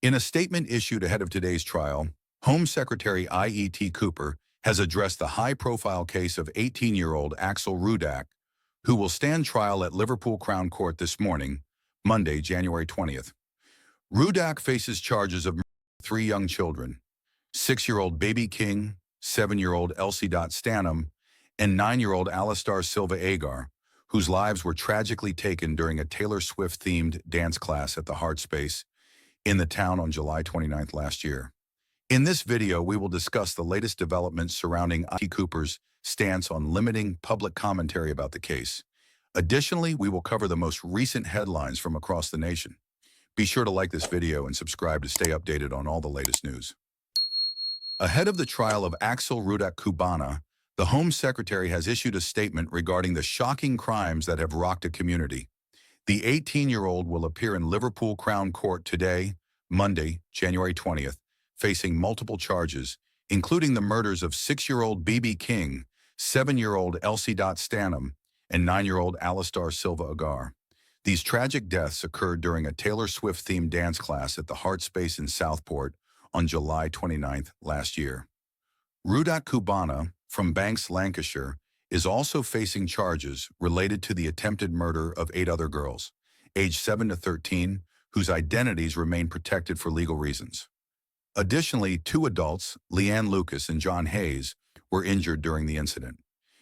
In a statement issued ahead of today's trial, Home Secretary IET Cooper has addressed the high-profile case of 18-year-old Axel Rudak, who will stand trial at Liverpool Crown Court this morning, Monday, January 20th. Rudak faces charges of murdering 3 young children, 6-year-old Baby King, 7-year-old Elsie Stanham, and 9-year-old Alistar Silva Agar, whose lives were tragically taken during a Taylor Swift-themed dance class at the Heart Space in the town on July 29th last year. In this video, we will discuss the latest developments surrounding IET Cooper's stance on limiting public commentary about the case. Additionally, we will cover the most recent headlines from across the nation. Be sure to like this video and subscribe to stay updated on all the latest news. Ahead of the trial of Axel Rudak Kubana, the Home Secretary has issued a statement regarding the shocking crimes that have rocked a community. The 18-year-old will appear in Liverpool Crown Court today, Monday, January 20th, facing multiple charges, including the murders of 6-year-old Baby King, 7-year-old Elsie Stanham, and 9-year-old Alistar Silva Agar. These tragic deaths occurred during a Taylor Swift-themed dance class at the Heart Space in Southport on July 29th last year. Rudak Kubana, from Banks, Lancashire, is also facing charges related to the attempted murder of 8 other girls, aged 7 to 13, whose identities remain protected for legal reasons. Additionally, 2 adults, Leanne Lucas and John Hayes, were injured during the incident.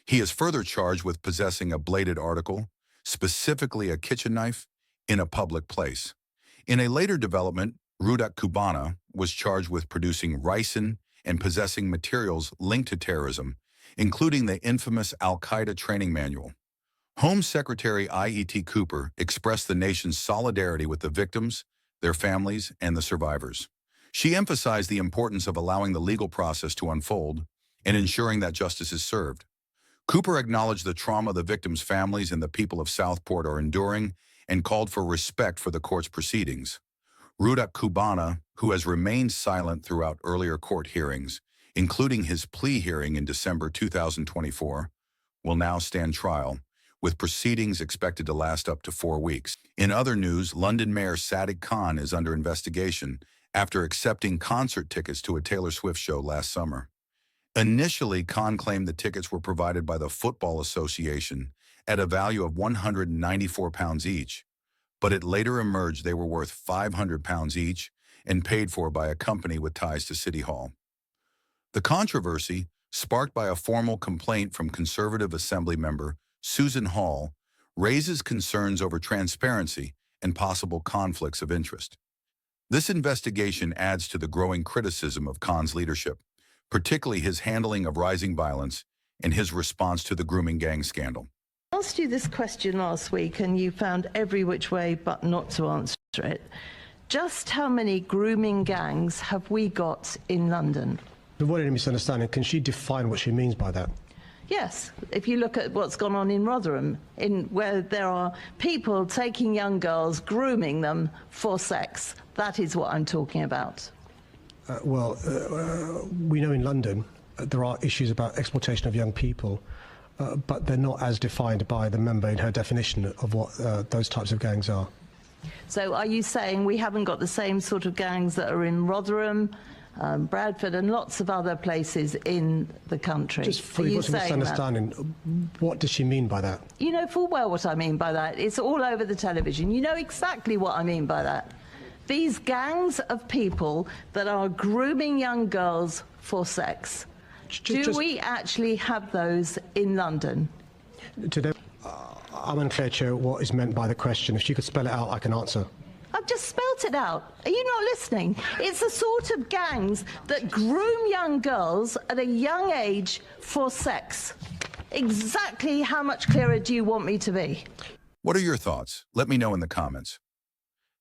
He is further charged with possessing a bladed article, specifically a kitchen knife, in a public place. In a later development, Rudak Kubana was charged with producing ricin and possessing materials linked to terrorism, including the infamous Al-Qaeda training manual. Home Secretary IET Cooper expressed the nation's solidarity with the victims, their families, and the survivors. She emphasized the importance of allowing the legal process to unfold and ensuring that justice is served. Cooper acknowledged the trauma the victims' families and the people of Southport are enduring and called for respect for the court's proceedings. Rudak Kubana, who has remained silent throughout earlier court hearings, including his plea hearing in December 2024, will now stand trial, with proceedings expected to last up to 4 weeks. In other news, London Mayor Sadiq Khan is under investigation after accepting concert tickets to a Taylor Swift show last summer. Initially, Khan claimed the tickets were provided by the Football Association at a value of £194 each, but it later emerged they were worth £500 each and paid for by a company with ties to City Hall. The controversy, sparked by a formal complaint from Conservative Assembly member Susan Hall, raises concerns over transparency and possible conflicts of interest. This investigation adds to the growing criticism of Khan's leadership, particularly his handling of rising violence and his response to the grooming gang scandal. I asked you this question last week and you found every which way but not to answer it. Just how many grooming gangs have we got in London? Avoid any misunderstanding, can she define what she means by that? Yes, if you look at what's gone on in Rotherham, where there are people taking young girls, grooming them for sex, that is what I'm talking about. We know in London there are issues about exploitation of young people, but they're not as defined by the member in her definition of what those types of gangs are. So are you saying we haven't got the same sort of gangs that are in Rotherham, Bradford and lots of other places in the country? Just for you misunderstanding, what does she mean by that? You know full well what I mean by that. It's all over the television. You know exactly what I mean by that. These gangs of people that are grooming young girls for sex. Do we actually have those in London? Today, I'm unclear, Chair, what is meant by the question. If she could spell it out, I can answer. I've just spelt it out. Are you not listening? It's the sort of gangs that groom young girls at a young age for sex. Exactly how much clearer do you want me to be? What are your thoughts? Let me know in the comments.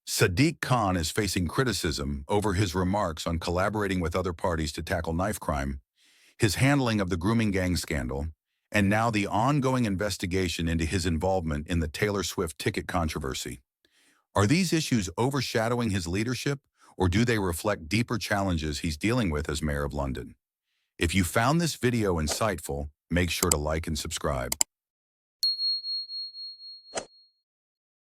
Sadiq Khan is facing criticism over his remarks on collaborating with other parties to tackle knife crime, his handling of the grooming gang scandal, and now the ongoing investigation into his involvement in the Taylor Swift ticket controversy. Are these issues overshadowing his leadership, or do they reflect deeper challenges he's dealing with as Mayor of London? If you found this video insightful, make sure to like and subscribe.